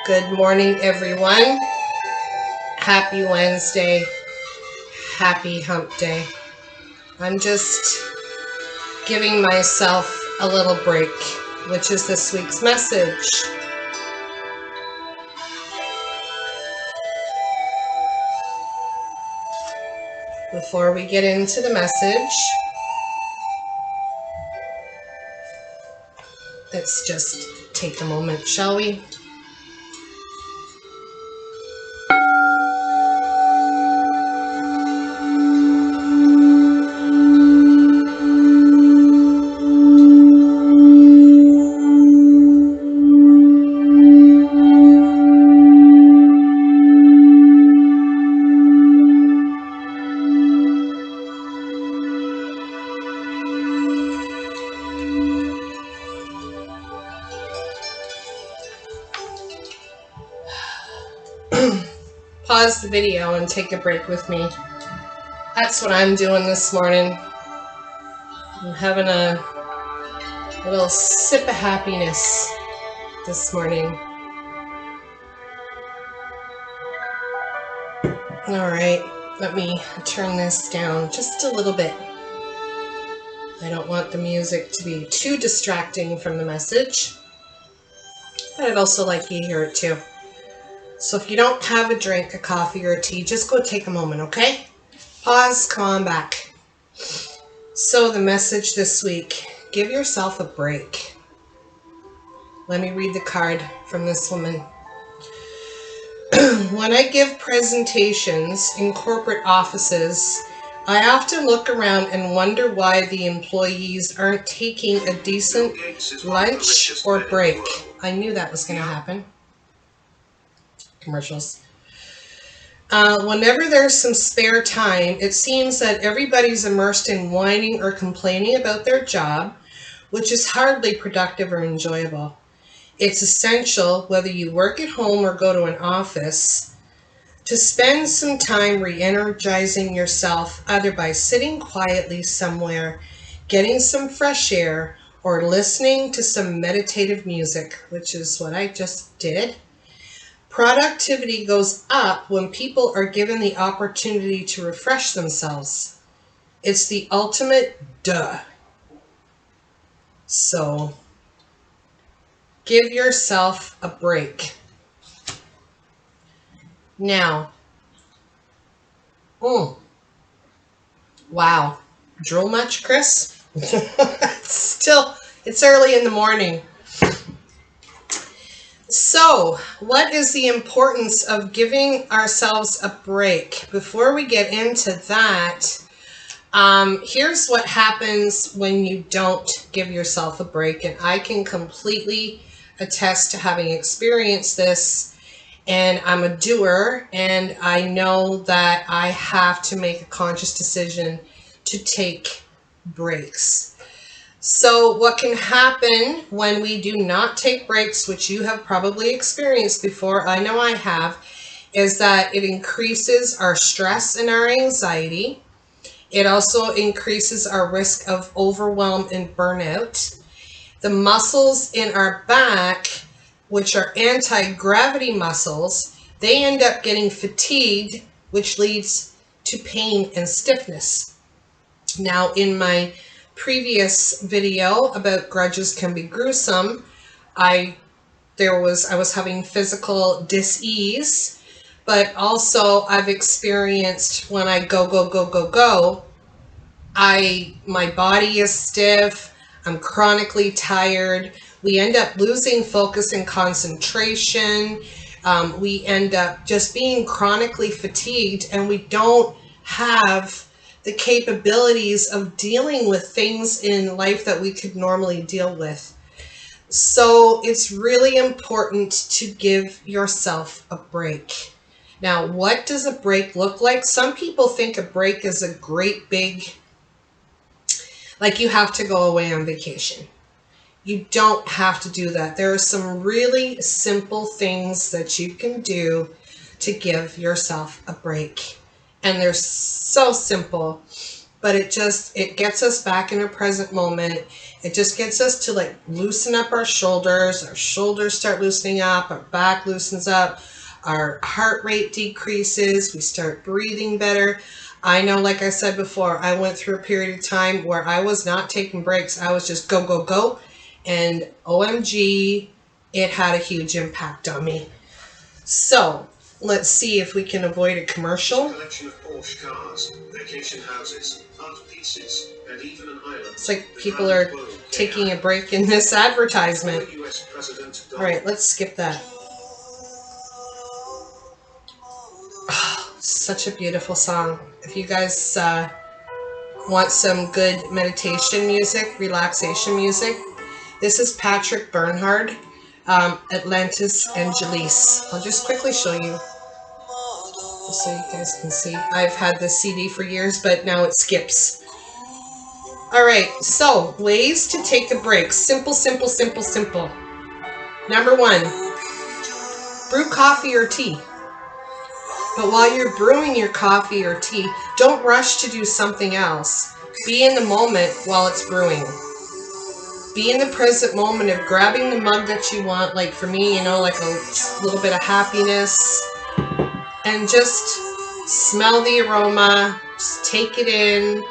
Good morning, everyone. Happy Wednesday. Happy hump day. I'm just giving myself a little break, which is this week's message. Before we get into the message, let's just take a moment, shall we? Pause the video and take a break with me. That's what I'm doing this morning. I'm having a little sip of happiness this morning. All right, let me turn this down just a little bit. I don't want the music to be too distracting from the message, but I'd also like you to hear it too. So if you don't have a drink, a coffee, or a tea, just go take a moment, okay? Pause, come on back. So the message this week, give yourself a break. Let me read the card from this woman. When I give presentations in corporate offices, I often look around and wonder why the employees aren't taking a decent lunch or break. I knew that was going to happen. Commercials. Whenever there's some spare time, it seems that everybody's immersed in whining or complaining about their job, which is hardly productive or enjoyable. It's essential, whether you work at home or go to an office, to spend some time re-energizing yourself, either by sitting quietly somewhere, getting some fresh air, or listening to some meditative music, which is what I just did. Productivity goes up when people are given the opportunity to refresh themselves. It's the ultimate duh. So, give yourself a break. Now, wow. Drool much, Chris? It's early in the morning. So, what is the importance of giving ourselves a break? Before we get into that, here's what happens when you don't give yourself a break. And I can completely attest to having experienced this. And I'm a doer, and I know that I have to make a conscious decision to take breaks. So what can happen when we do not take breaks, which you have probably experienced before, I know I have, is that it increases our stress and our anxiety. It also increases our risk of overwhelm and burnout. The muscles in our back, which are anti-gravity muscles, they end up getting fatigued, which leads to pain and stiffness. Now, in my previous video about grudges can be gruesome, I was having physical dis-ease, but also I've experienced when I go, my body is stiff, I'm chronically tired, we end up losing focus and concentration, we end up just being chronically fatigued, and we don't have the capabilities of dealing with things in life that we could normally deal with. So it's really important to give yourself a break. Now, what does a break look like? Some people think a break is a great big, like you have to go away on vacation. You don't have to do that. There are some really simple things that you can do to give yourself a break. And they're so simple, but it gets us back in a present moment. It just gets us to like loosen up our shoulders start loosening up, our back loosens up, our heart rate decreases, we start breathing better. I know, like I said before, I went through a period of time where I was not taking breaks. I was just go, go, go. And OMG, it had a huge impact on me. So let's see if we can avoid a commercial. A collection of Porsche cars, vacation houses, art pieces, and even an island. It's like people are taking a break in this advertisement. All right, let's skip that. Oh, such a beautiful song. If you guys want some good meditation music, relaxation music, this is Patrick Bernhard, Atlantis Angelis. I'll just quickly show you just so you guys can see. I've had this CD for years, but now it skips. All right, so ways to take a break. Simple, simple, simple, simple. Number 1, brew coffee or tea. But while you're brewing your coffee or tea, don't rush to do something else. Be in the moment while it's brewing. Be in the present moment of grabbing the mug that you want. Like for me, you know, like a little bit of happiness. And just smell the aroma. Just take it in.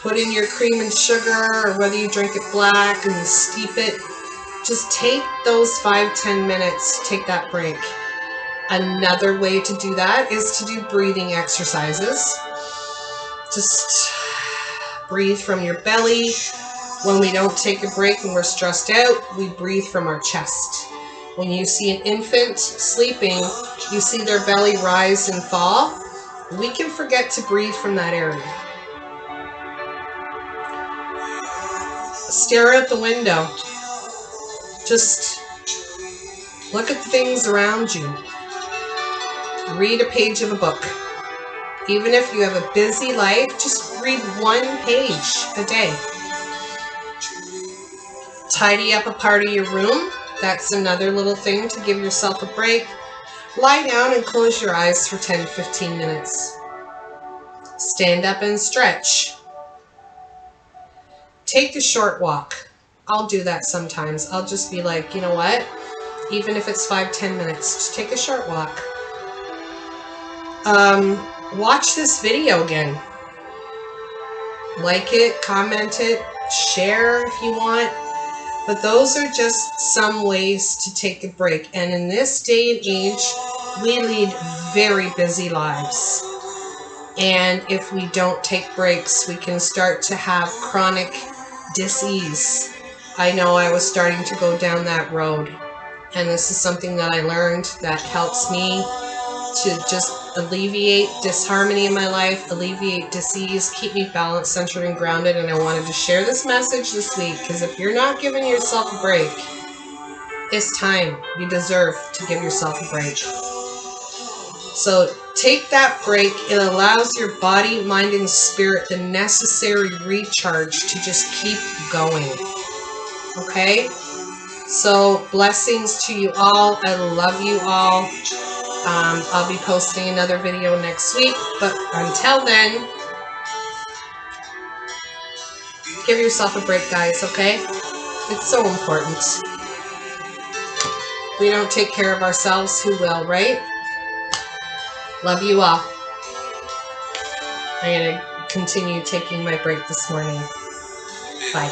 Put in your cream and sugar, or whether you drink it black and steep it. Just take those 5-10 minutes. Take that break. Another way to do that is to do breathing exercises. Just breathe from your belly. When we don't take a break and we're stressed out, we breathe from our chest. When you see an infant sleeping, you see their belly rise and fall. We can forget to breathe from that area. Stare out the window. Just look at the things around you. Read a page of a book. Even if you have a busy life, just read 1 page a day. Tidy up a part of your room. That's another little thing to give yourself a break. Lie down and close your eyes for 10-15 minutes. Stand up and stretch. Take a short walk. I'll do that sometimes. I'll just be like, you know what? Even if it's 5-10 minutes, just take a short walk. Watch this video again. Like it, comment it, share if you want. But those are just some ways to take a break. And in this day and age, we lead very busy lives. And if we don't take breaks, we can start to have chronic dis-ease. I know I was starting to go down that road. And this is something that I learned that helps me to just alleviate disharmony in my life, alleviate disease, keep me balanced, centered, and grounded. And I wanted to share this message this week because if you're not giving yourself a break, it's time. You deserve to give yourself a break. So take that break. It allows your body, mind, and spirit the necessary recharge to just keep going. Okay? So blessings to you all. I love you all. I'll be posting another video next week, but until then, give yourself a break, guys, okay? It's so important. We don't take care of ourselves, who will, right? Love you all. I'm going to continue taking my break this morning. Bye.